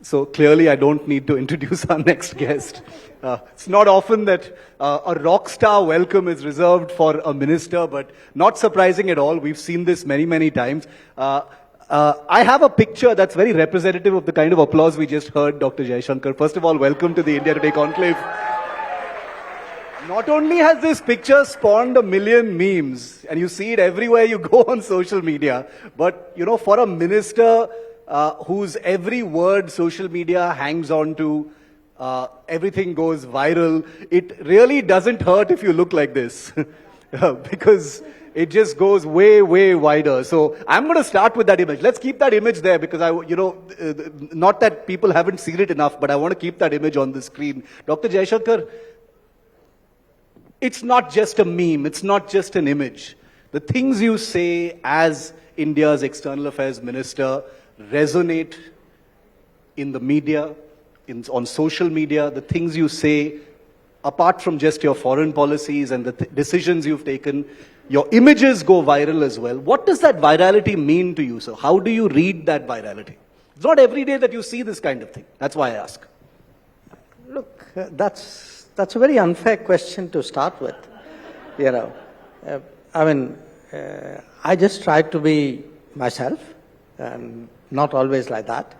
So clearly I don't need to introduce our next guest. It's not often that a rock star welcome is reserved for a minister, but not surprising at all. We've seen this many, many times. I have a picture that's very representative of the kind of applause we just heard, Dr. Jaishankar. First of all, welcome to the India Today Conclave. Not only has this picture spawned a million memes, and you see it everywhere you go on social media, but, you know, for a minister whose every word social media hangs on to, everything goes viral, it really doesn't hurt if you look like this. Because it just goes way, way wider. So I'm going to start with that image. Let's keep that image there because not that people haven't seen it enough, but I want to keep that image on the screen. Dr. Jaishankar, it's not just a meme, it's not just an image. The things you say as India's External Affairs Minister resonate in the media, on social media. The things you say, apart from just your foreign policies and the decisions you've taken, your images go viral as well. What does that virality mean to you, sir? How do you read that virality? It's not every day that you see this kind of thing. That's why I ask. Look, that's a very unfair question to start with. You know, I just try to be myself, and not always like that.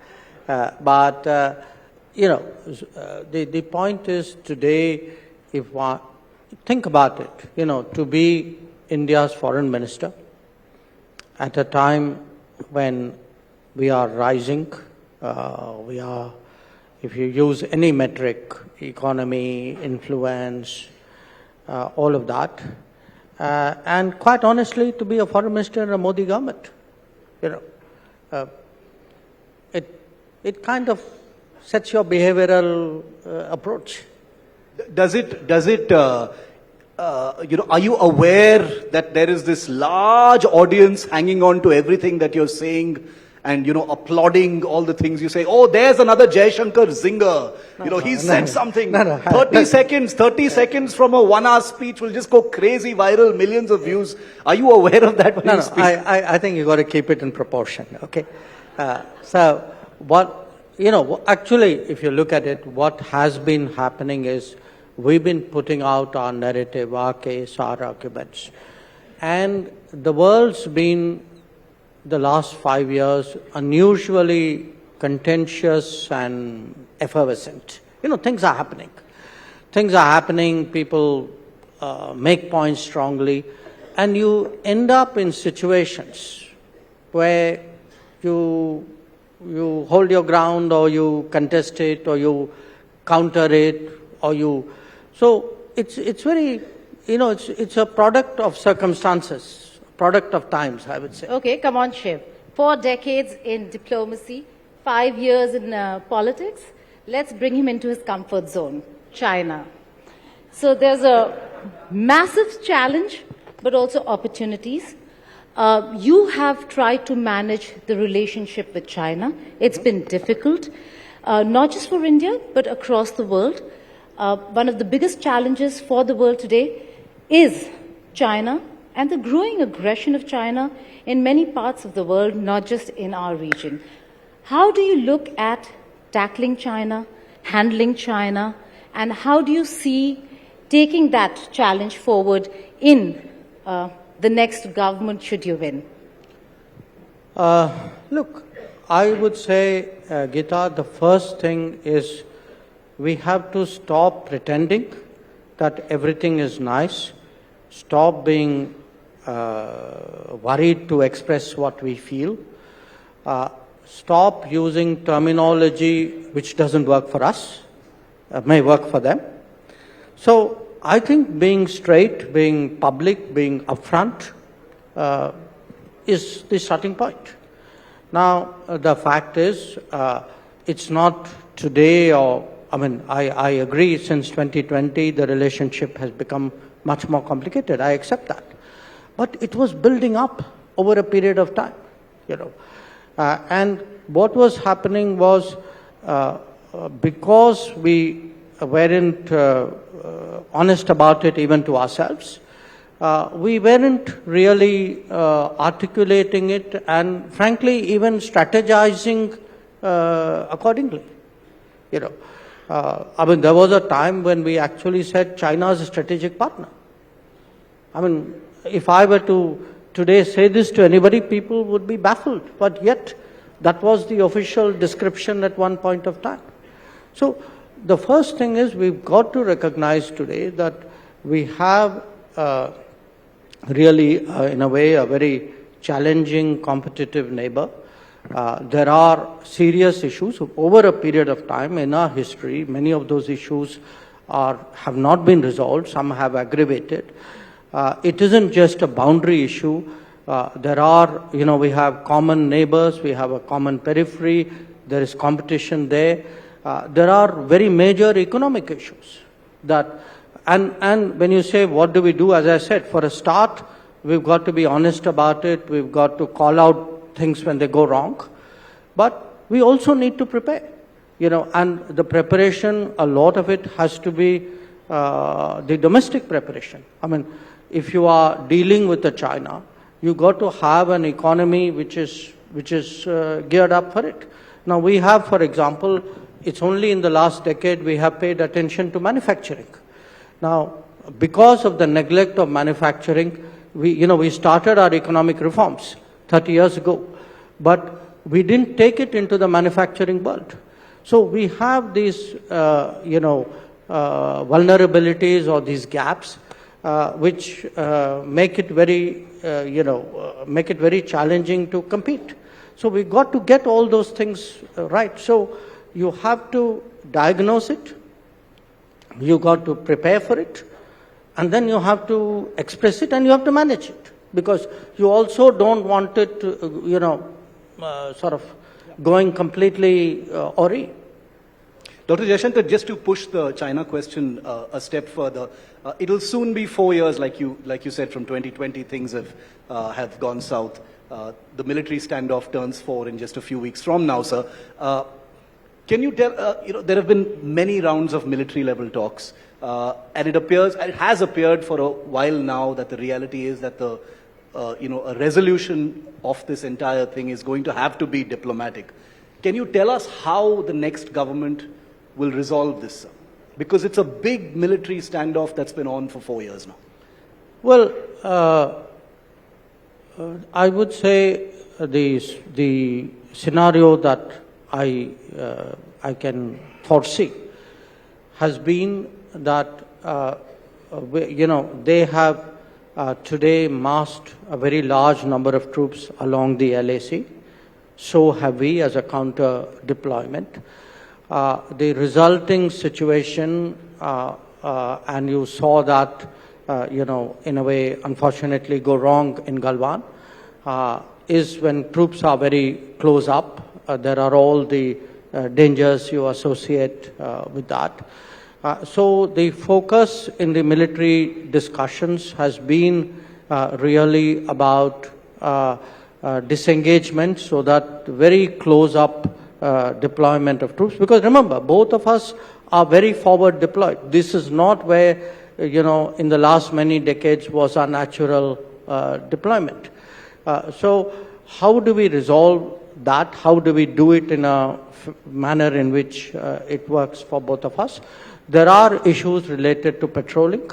The point is today, if one think about it, to be India's foreign minister at a time when we are rising, if you use any metric, economy, influence, all of that, and quite honestly, to be a foreign minister in a Modi government, it kind of sets your behavioral approach. Are you aware that there is this large audience hanging on to everything that you're saying and, applauding all the things you say? Oh, there's another Jaishankar zinger. He said something. 30 seconds from a 1 hour speech will just go crazy viral, millions of views. Are you aware of that when you speak? I think you got to keep it in proportion, okay? Actually, if you look at it, what has been happening is we've been putting out our narrative, our case, our arguments. And the world's been, the last 5 years, unusually contentious and effervescent. Things are happening. People make points strongly, and you end up in situations where you hold your ground, or you contest it, or you counter it, so it's very, it's a product of circumstances, product of times, I would say. Okay, come on, Shiv. 4 decades in diplomacy, 5 years in politics. Let's bring him into his comfort zone, China. So there's a massive challenge, but also opportunities. You have tried to manage the relationship with China. It's been difficult, not just for India, but across the world. One of the biggest challenges for the world today is China and the growing aggression of China in many parts of the world, not just in our region. How do you look at tackling China, handling China, and how do you see taking that challenge forward in the next government should you win? Look, I would say, Geeta, the first thing is we have to stop pretending that everything is nice, stop being worried to express what we feel, stop using terminology which doesn't work for us, may work for them. So I think being straight, being public, being upfront is the starting point. Now, the fact is, it's not today I agree, since 2020, the relationship has become much more complicated. I accept that. But it was building up over a period of time, and what was happening was, because we weren't honest about it even to ourselves, we weren't really articulating it and frankly even strategizing accordingly. You know, I mean, there was a time when we actually said China is a strategic partner. I mean, if I were to today say this to anybody, people would be baffled. But yet, that was the official description at one point of time. So, the first thing is we've got to recognize today that we have really, in a way, a very challenging, competitive neighbor. There are serious issues over a period of time in our history. Many of those issues have not been resolved. Some have aggravated. It isn't just a boundary issue. There are, we have common neighbors. We have a common periphery. There is competition there. There are very major economic issues and when you say what do we do, as I said, for a start, we've got to be honest about it. We've got to call out things when they go wrong. But we also need to prepare, and the preparation, a lot of it has to be the domestic preparation. I mean, if you are dealing with China, you've got to have an economy which is geared up for it. Now we have, for example, it's only in the last decade we have paid attention to manufacturing. Now, because of the neglect of manufacturing, we started our economic reforms 30 years ago, but we didn't take it into the manufacturing world. So we have these, vulnerabilities or these gaps, which make it very, challenging to compete. So we got to get all those things right. So you have to diagnose it, you got to prepare for it, and then you have to express it and you have to manage it. Because you also don't want it to, sort of going completely awry. Dr. Jaishankar, just to push the China question a step further, it'll soon be 4 years, like you said, from 2020, things have gone south. The military standoff turns 4 in just a few weeks from now, sir. Can you tell, there have been many rounds of military level talks, and it has appeared for a while now that the reality is that a resolution of this entire thing is going to have to be diplomatic. Can you tell us how the next government will resolve this, sir? Because it's a big military standoff that's been on for 4 years now. Well, I would say the scenario that I can foresee has been that they have today massed a very large number of troops along the LAC. So have we as a counter deployment. The resulting situation, and you saw that, in a way, unfortunately go wrong in Galwan, is when troops are very close up. There are all the dangers you associate with that. So the focus in the military discussions has been really about disengagement, so that very close up deployment of troops. Because remember, both of us are very forward deployed. This is not where, in the last many decades was our natural deployment. So how do we resolve that? How do we do it in a manner in which it works for both of us? There are issues related to patrolling,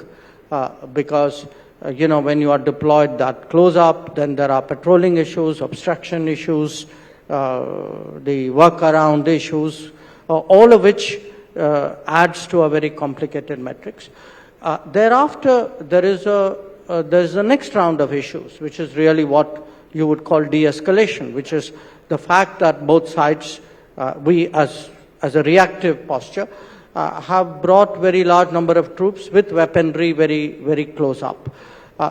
because when you are deployed that close up, then there are patrolling issues, obstruction issues, the workaround issues, all of which adds to a very complicated matrix. Thereafter, there is the next round of issues, which is really what you would call de-escalation, which is the fact that both sides, we as a reactive posture, have brought very large number of troops with weaponry very, very close up.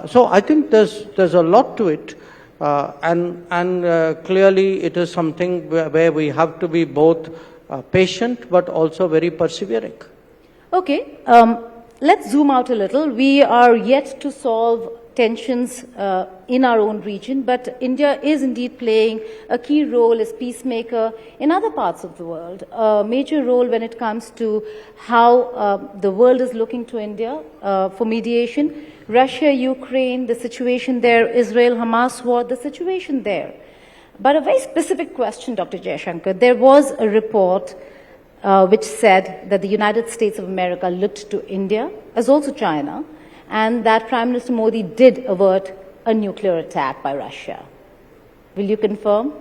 So I think there's a lot to it, and clearly it is something where we have to be both patient but also very persevering. Okay, let's zoom out a little. We are yet to solve tensions in our own region, but India is indeed playing a key role as peacemaker in other parts of the world, a major role when it comes to how the world is looking to India for mediation. Russia, Ukraine, the situation there, Israel, Hamas war, the situation there. But a very specific question, Dr. Jaishankar. There was a report which said that the United States of America looked to India, as also China, and that Prime Minister Modi did avert a nuclear attack by Russia. Will you confirm?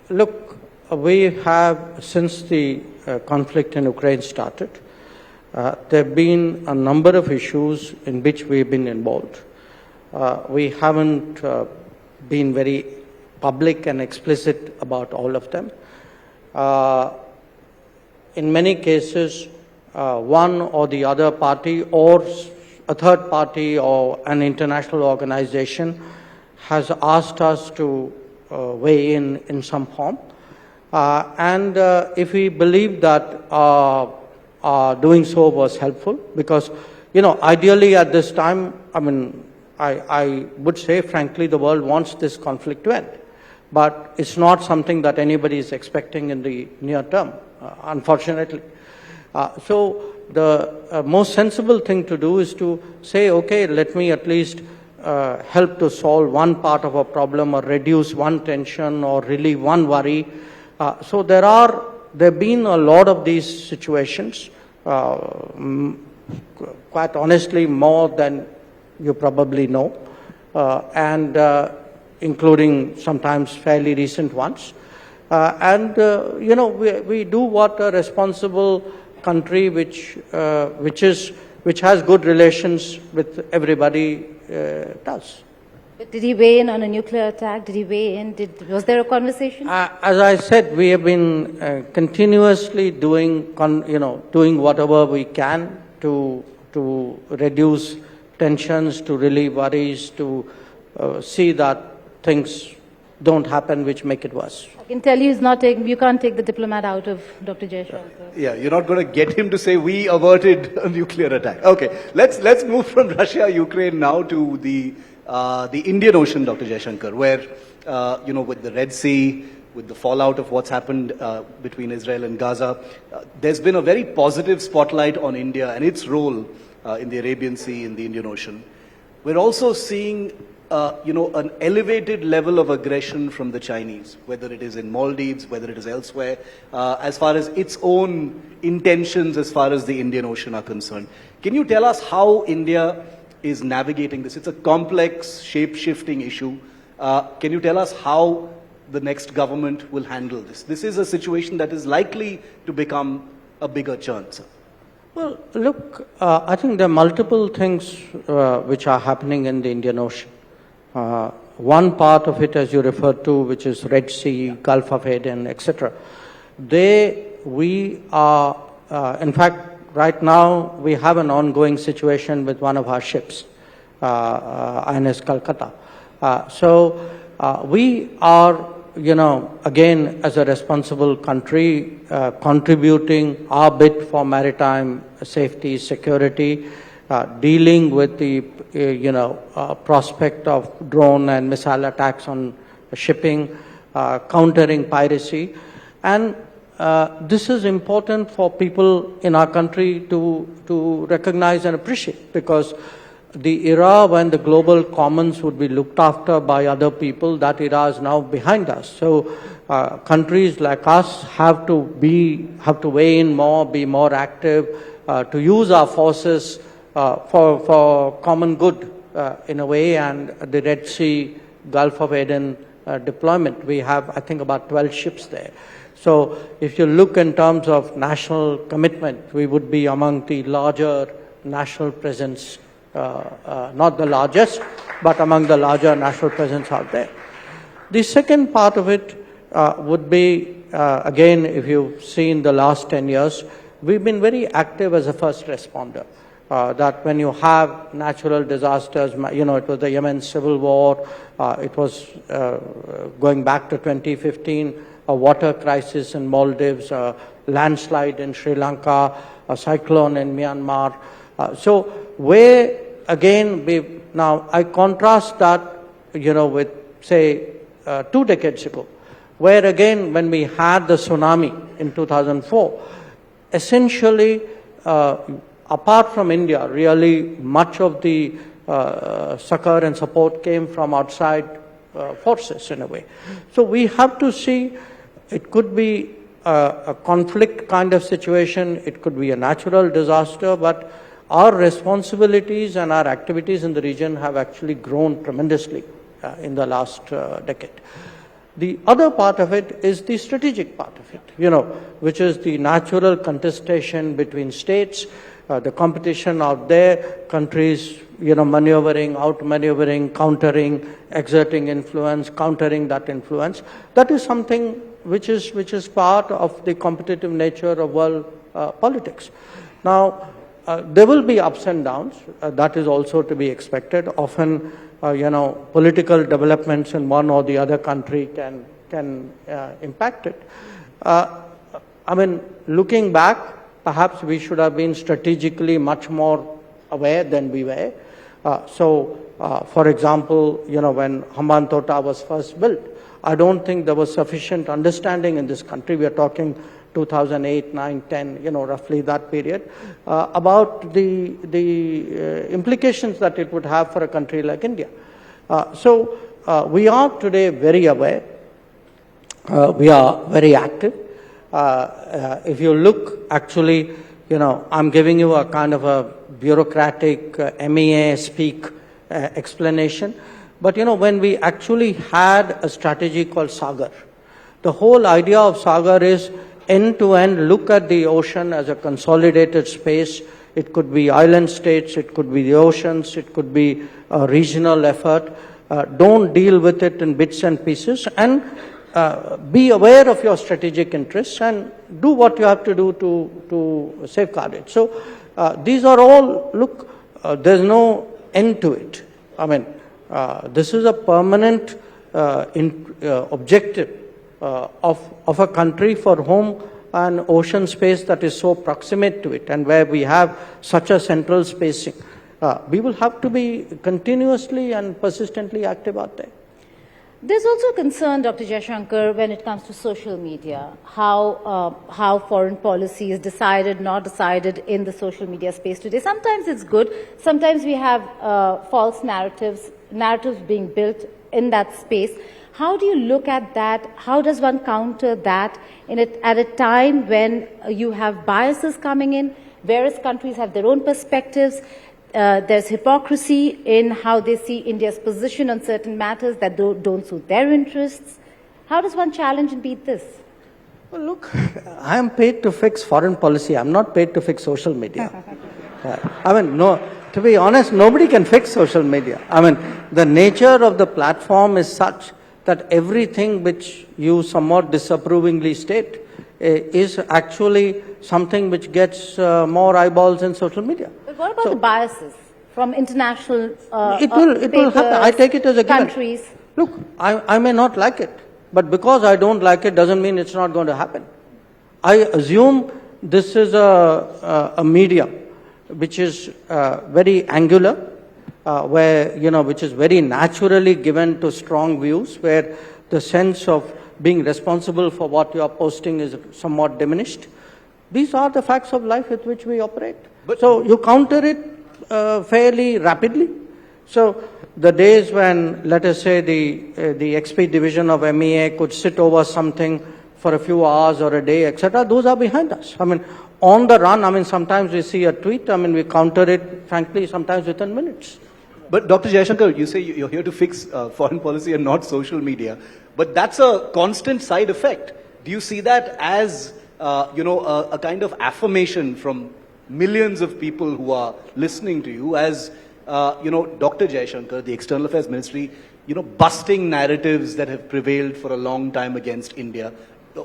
Look, we have, since the conflict in Ukraine started, there have been a number of issues in which we've been involved. We haven't been very public and explicit about all of them. In many cases, one or the other party or a third party or an international organization has asked us to weigh in some form. And if we believe that doing so was helpful, because, ideally at this time, I would say, frankly, the world wants this conflict to end. But it's not something that anybody is expecting in the near term, unfortunately. So the most sensible thing to do is to say, okay, let me at least help to solve one part of a problem or reduce one tension or relieve one worry. So there have been a lot of these situations, quite honestly, more than you probably know, and including sometimes fairly recent ones. We do what a responsible country which has good relations with everybody does. But did he weigh in on a nuclear attack? Did he weigh in? Was there a conversation? As I said, we have been continuously doing whatever we can to reduce tensions, to relieve worries, to see that things don't happen which make it worse. I can tell you you can't take the diplomat out of Dr. Jaishankar. Yeah, you're not going to get him to say we averted a nuclear attack. Okay, let's move from Russia, Ukraine now to the Indian Ocean, Dr. Jaishankar, where with the Red Sea, with the fallout of what's happened between Israel and Gaza, there's been a very positive spotlight on India and its role in the Arabian Sea, in the Indian Ocean. We're also seeing an elevated level of aggression from the Chinese, whether it is in Maldives, whether it is elsewhere, as far as its own intentions as far as the Indian Ocean are concerned. Can you tell us how India is navigating this? It's a complex, shape-shifting issue. Can you tell us how the next government will handle this? This is a situation that is likely to become a bigger churn, sir. Well, look, I think there are multiple things which are happening in the Indian Ocean. One part of it, as you referred to, which is Red Sea, Gulf of Aden, etc. We are, in fact, right now we have an ongoing situation with one of our ships, INS Calcutta. We are, again, as a responsible country, contributing our bit for maritime safety, security, dealing with the prospect of drone and missile attacks on shipping, countering piracy. And this is important for people in our country to recognize and appreciate, because the era when the global commons would be looked after by other people, that era is now behind us. So countries like us have to weigh in more, be more active, to use our forces for common good in a way. And the Red Sea, Gulf of Aden deployment, we have, I think, about 12 ships there. So if you look in terms of national commitment, we would be among the larger national presence, not the largest, but among the larger national presence out there. The second part of it would be, again, if you've seen the last 10 years, we've been very active as a first responder. That when you have natural disasters, it was the Yemen civil war, it was going back to 2015, a water crisis in Maldives, a landslide in Sri Lanka, a cyclone in Myanmar. So where, again, now I contrast that, with, say, 2 decades ago, where again, when we had the tsunami in 2004, essentially, apart from India, really much of the succor and support came from outside forces in a way. So we have to see, it could be a conflict kind of situation, it could be a natural disaster, but our responsibilities and our activities in the region have actually grown tremendously in the last decade. The other part of it is the strategic part of it, which is the natural contestation between states, the competition out there, countries, maneuvering, out-maneuvering, countering, exerting influence, countering that influence. That is something which is part of the competitive nature of world politics. Now, there will be ups and downs. That is also to be expected. Often, political developments in one or the other country can impact it. Looking back, perhaps we should have been strategically much more aware than we were. For example, when Hambantota was first built, I don't think there was sufficient understanding in this country. We are talking 2008, 9, 10, roughly that period, about the implications that it would have for a country like India. We are today very aware. We are very active. If you look, actually, I'm giving you a kind of a bureaucratic MEA speak explanation. But, when we actually had a strategy called Sagar, the whole idea of Sagar is end-to-end look at the ocean as a consolidated space. It could be island states, it could be the oceans, it could be a regional effort. Don't deal with it in bits and pieces, and be aware of your strategic interests and do what you have to do to safeguard it. So these are all, there's no end to it. This is a permanent objective of a country for whom an ocean space that is so proximate to it and where we have such a central spacing. We will have to be continuously and persistently active out there. There's also concern, Dr. Jaishankar, when it comes to social media, how foreign policy is decided, not decided in the social media space today. Sometimes it's good. Sometimes we have false narratives being built in that space. How do you look at that? How does one counter that at a time when you have biases coming in? Various countries have their own perspectives. There's hypocrisy in how they see India's position on certain matters that don't suit their interests. How does one challenge and beat this? Well, look, I am paid to fix foreign policy. I'm not paid to fix social media. To be honest, nobody can fix social media. The nature of the platform is such that everything which you somewhat disapprovingly state is actually something which gets more eyeballs in social media. But what about the biases from international it will happen. I take it as a given. Countries. Look, I may not like it, but because I don't like it doesn't mean it's not going to happen. I assume this is a medium which is very angular, which is very naturally given to strong views, where the sense of being responsible for what you are posting is somewhat diminished. These are the facts of life with which we operate. So you counter it fairly rapidly. So the days when, let us say, the XP division of MEA could sit over something for a few hours or a day, etc., those are behind us. On the run, sometimes we see a tweet, we counter it, frankly, sometimes within minutes. But Dr. Jaishankar, you say you're here to fix foreign policy and not social media. But that's a constant side effect. Do you see that as, a kind of affirmation from millions of people who are listening to you as, Dr. Jaishankar, the External Affairs Ministry, busting narratives that have prevailed for a long time against India?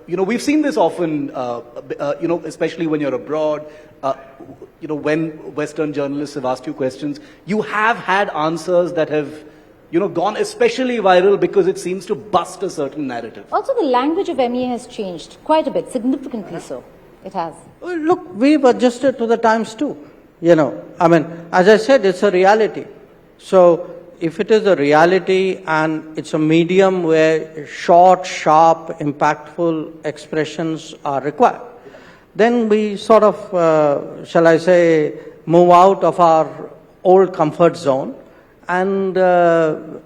We've seen this often, especially when you're abroad, when Western journalists have asked you questions, you have had answers that have, gone especially viral because it seems to bust a certain narrative. Also, the language of MEA has changed quite a bit, significantly so. It has. Well, look, we've adjusted to the times too. As I said, it's a reality. So if it is a reality and it's a medium where short, sharp, impactful expressions are required, then we sort of, shall I say, move out of our old comfort zone and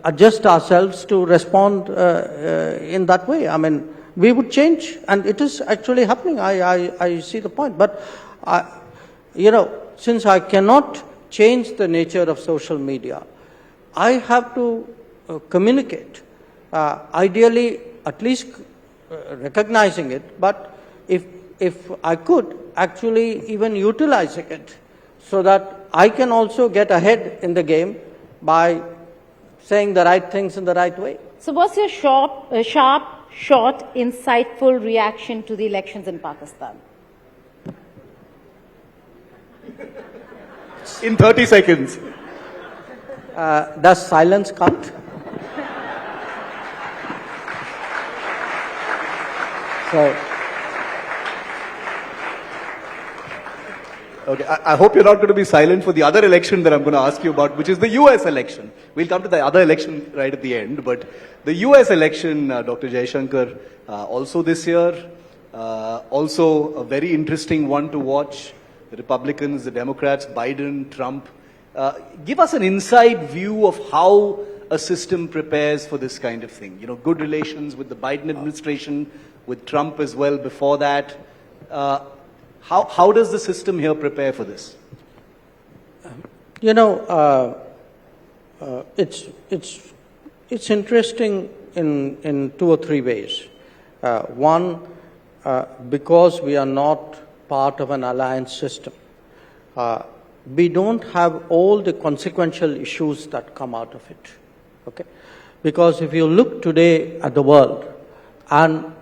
adjust ourselves to respond in that way. I mean, we would change, and it is actually happening. I see the point. But, since I cannot change the nature of social media, I have to communicate, ideally at least recognizing it, but if I could, actually even utilizing it so that I can also get ahead in the game by saying the right things in the right way. So what's your sharp, short, insightful reaction to the elections in Pakistan? In 30 seconds. Does silence count? So, Okay, I hope you're not going to be silent for the other election that I'm going to ask you about, which is the US election. We'll come to the other election right at the end, but the US election, Dr. Jaishankar, also this year, also a very interesting one to watch. The Republicans, the Democrats, Biden, Trump. Give us an inside view of how a system prepares for this kind of thing. Good relations with the Biden administration, with Trump as well before that. How does the system here prepare for this? It's interesting in two or three ways. One, because we are not part of an alliance system, we don't have all the consequential issues that come out of it. Okay, because if you look today at the world, and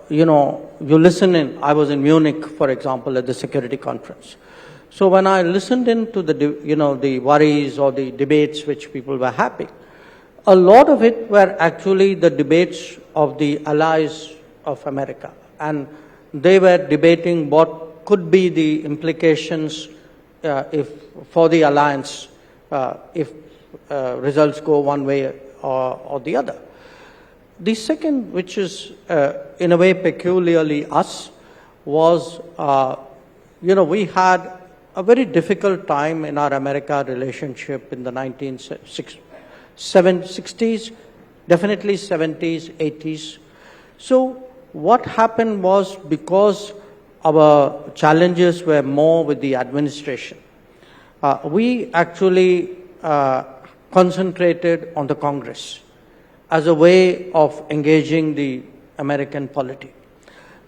you listen in. I was in Munich, for example, at the security conference. So when I listened into the worries or the debates which people were having, a lot of it were actually the debates of the allies of America, and they were debating what could be the implications for the alliance if results go one way or the other. The second, which is in a way peculiarly us, was, we had a very difficult time in our America relationship in the 1960s, definitely 70s, 80s. So what happened was, because our challenges were more with the administration, we actually concentrated on the Congress as a way of engaging the American polity.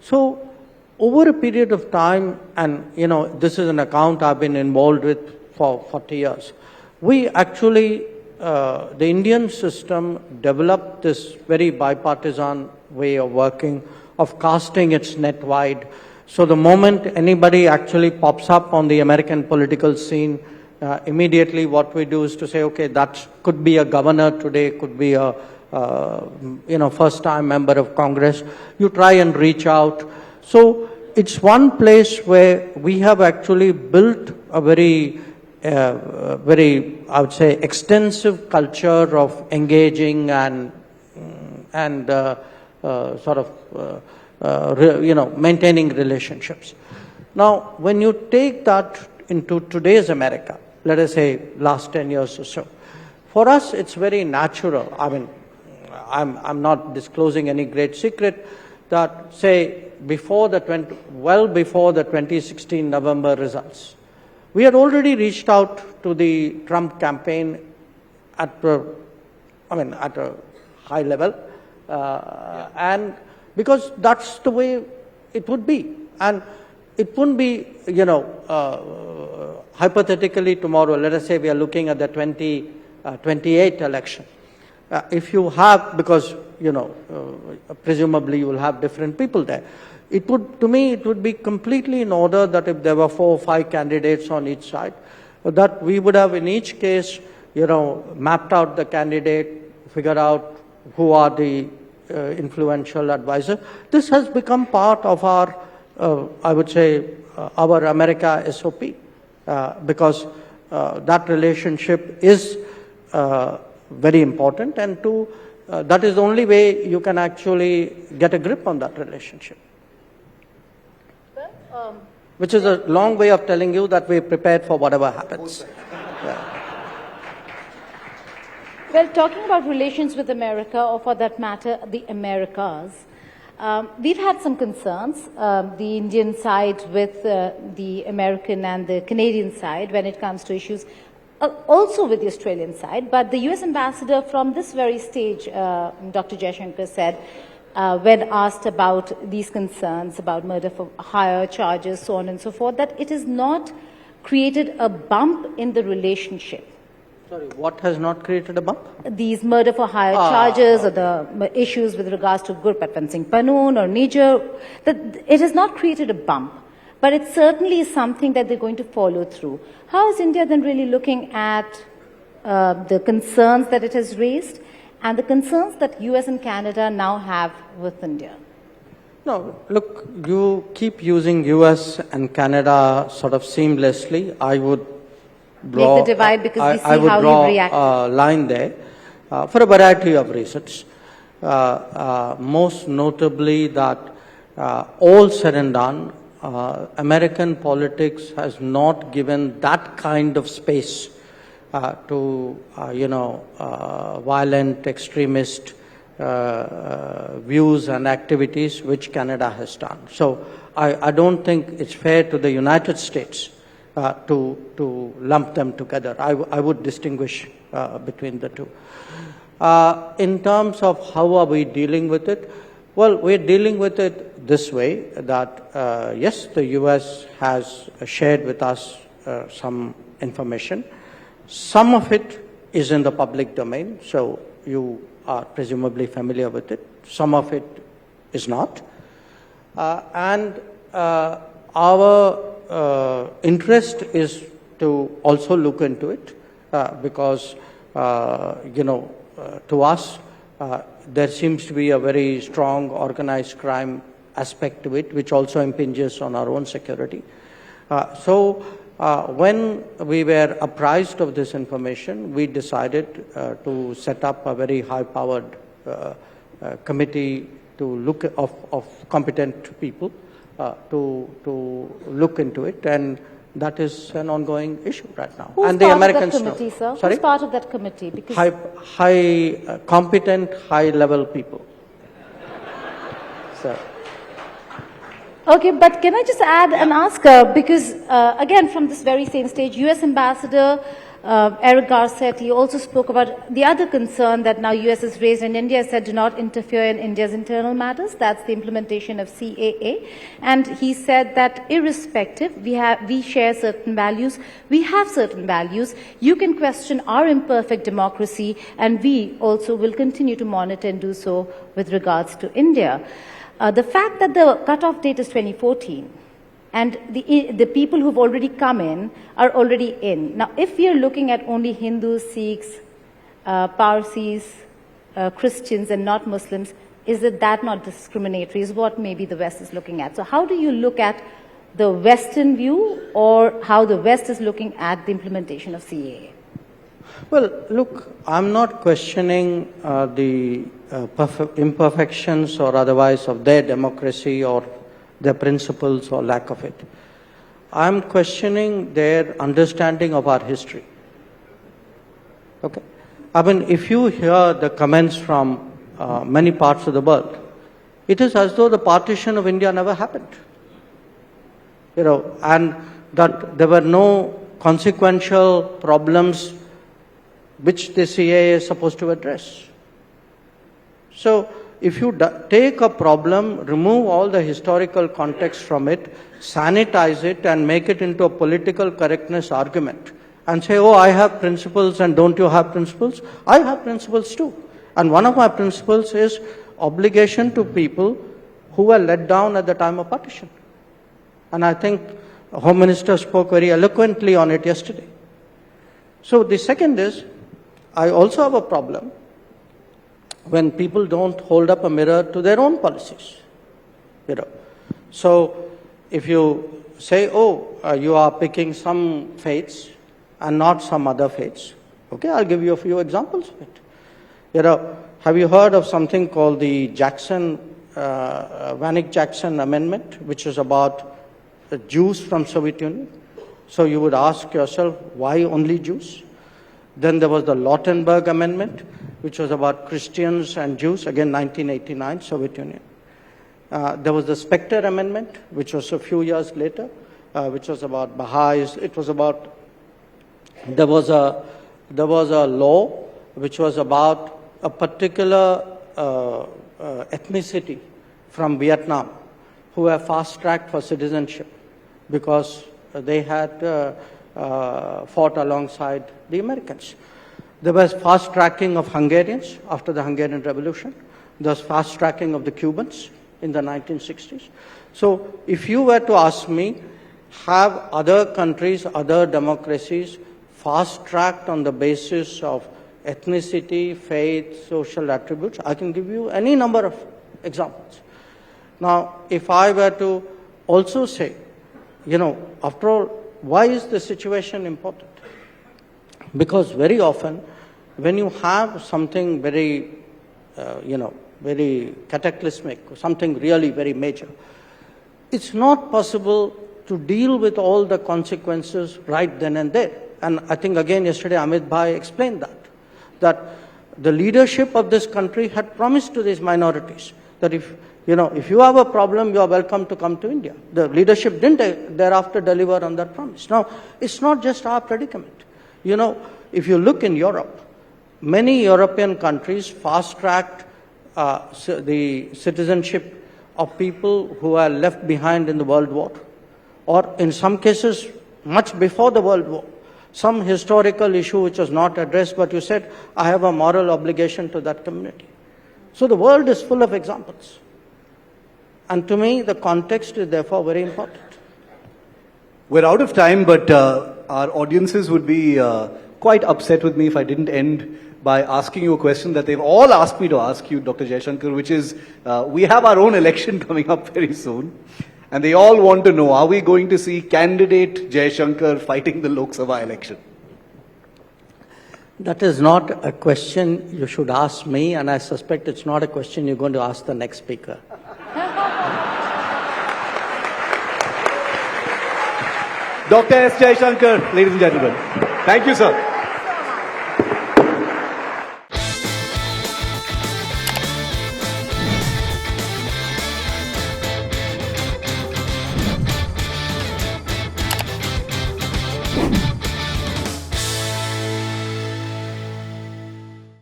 So over a period of time, and this is an account I've been involved with for 40 years, we actually, the Indian system developed this very bipartisan way of working, of casting its net wide. So the moment anybody actually pops up on the American political scene, immediately what we do is to say, okay, that could be a governor today, could be a first-time member of Congress. You try and reach out. So it's one place where we have actually built a very, I would say, extensive culture of engaging and maintaining relationships. Now, when you take that into today's America, let us say last 10 years or so, for us it's very natural. I mean, I'm not disclosing any great secret that, say, before the 2016 November results, we had already reached out to the Trump campaign at a high level, and because that's the way it would be. And it wouldn't be, hypothetically tomorrow, let us say we are looking at the 2028 election. If you have, because, presumably you will have different people there, to me, it would be completely in order that if there were 4 or 5 candidates on each side, that we would have in each case, mapped out the candidate, figured out who are the influential advisors. This has become part of our, I would say, our America SOP, because that relationship is very important, and that is the only way you can actually get a grip on that relationship. Which is a long way of telling you that we're prepared for whatever happens. Yeah. Well, talking about relations with America, or for that matter, the Americas, we've had some concerns, the Indian side with the American and the Canadian side when it comes to issues, also with the Australian side. But the US ambassador from this very stage, Dr. Jaishankar said, when asked about these concerns about murder for hire charges, so on and so forth, that it has not created a bump in the relationship. Sorry, what has not created a bump? These murder for hire charges or the issues with regards to Gurpatwan Singh Pannoon or Niger, that it has not created a bump, but it certainly is something that they're going to follow through. How is India then really looking at the concerns that it has raised and the concerns that US and Canada now have with India? No, look, you keep using US and Canada sort of seamlessly. I would draw, make the divide because we see I would how draw you react. a line there for a variety of reasons. Most notably that all said and done, American politics has not given that kind of space to, violent extremist views and activities which Canada has done. So I don't think it's fair to the United States to lump them together. I would distinguish between the two. In terms of how are we dealing with it, well, we're dealing with it this way, that yes, the US has shared with us some information. Some of it is in the public domain, so you are presumably familiar with it. Some of it is not. And our interest is to also look into it because, to us, there seems to be a very strong organized crime aspect to it, which also impinges on our own security. So when we were apprised of this information, we decided to set up a very high-powered committee to look of competent people to look into it, and that is an ongoing issue right now. Who's and the part Americans of that committee, know. sir? Sorry? Who's part of that committee? Because Competent, high-level people. So. Okay, but can I just add and ask, because again, from this very same stage, US Ambassador Eric Garcetti also spoke about the other concern that now US has raised and India said do not interfere in India's internal matters. That's the implementation of CAA. And he said that irrespective, we share certain values, we have certain values. You can question our imperfect democracy, and we also will continue to monitor and do so with regards to India. The fact that the cutoff date is 2014 and the people who've already come in are already in. Now, if we are looking at only Hindus, Sikhs, Parsis, Christians and not Muslims, is that not discriminatory is what maybe the West is looking at. So how do you look at the Western view or how the West is looking at the implementation of CAA? Well, look, I'm not questioning the imperfections or otherwise of their democracy or their principles or lack of it. I'm questioning their understanding of our history. Okay? I mean, if you hear the comments from many parts of the world, it is as though the partition of India never happened. And that there were no consequential problems which the CAA is supposed to address. So, if you take a problem, remove all the historical context from it, sanitize it and make it into a political correctness argument and say, oh, I have principles and don't you have principles? I have principles too. And one of my principles is obligation to people who were let down at the time of partition. And I think the Home Minister spoke very eloquently on it yesterday. So the second is, I also have a problem when people don't hold up a mirror to their own policies. So if you say, oh, you are picking some faiths and not some other faiths, okay, I'll give you a few examples of it. Have you heard of something called the Vanik-Jackson Amendment, which is about Jews from Soviet Union? So you would ask yourself, why only Jews? Then there was the Lautenberg Amendment, which was about Christians and Jews, again 1989, Soviet Union. There was the Specter Amendment, which was a few years later, which was about Baha'is. It was about, there was a law which was about a particular ethnicity from Vietnam who were fast-tracked for citizenship because they had fought alongside the Americans. There was fast-tracking of Hungarians after the Hungarian Revolution. There was fast-tracking of the Cubans in the 1960s. So if you were to ask me, have other countries, other democracies fast-tracked on the basis of ethnicity, faith, social attributes, I can give you any number of examples. Now, if I were to also say, after all, why is the situation important? Because very often, when you have something very, very cataclysmic, something really very major, it's not possible to deal with all the consequences right then and there. And I think again yesterday Amit Bhai explained that the leadership of this country had promised to these minorities that if you have a problem, you are welcome to come to India. The leadership didn't thereafter deliver on that promise. Now, it's not just our predicament. If you look in Europe, many European countries fast-tracked the citizenship of people who are left behind in the World War, or in some cases, much before the World War. Some historical issue which was not addressed, but you said, I have a moral obligation to that community. So the world is full of examples. And to me, the context is therefore very important. We're out of time, but our audiences would be quite upset with me if I didn't end by asking you a question that they've all asked me to ask you, Dr. Jaishankar, which is, we have our own election coming up very soon. And they all want to know, are we going to see candidate Jaishankar fighting the Lok Sabha election? That is not a question you should ask me, and I suspect it's not a question you're going to ask the next speaker. Dr. S Jaishankar, ladies and gentlemen. Thank you, sir.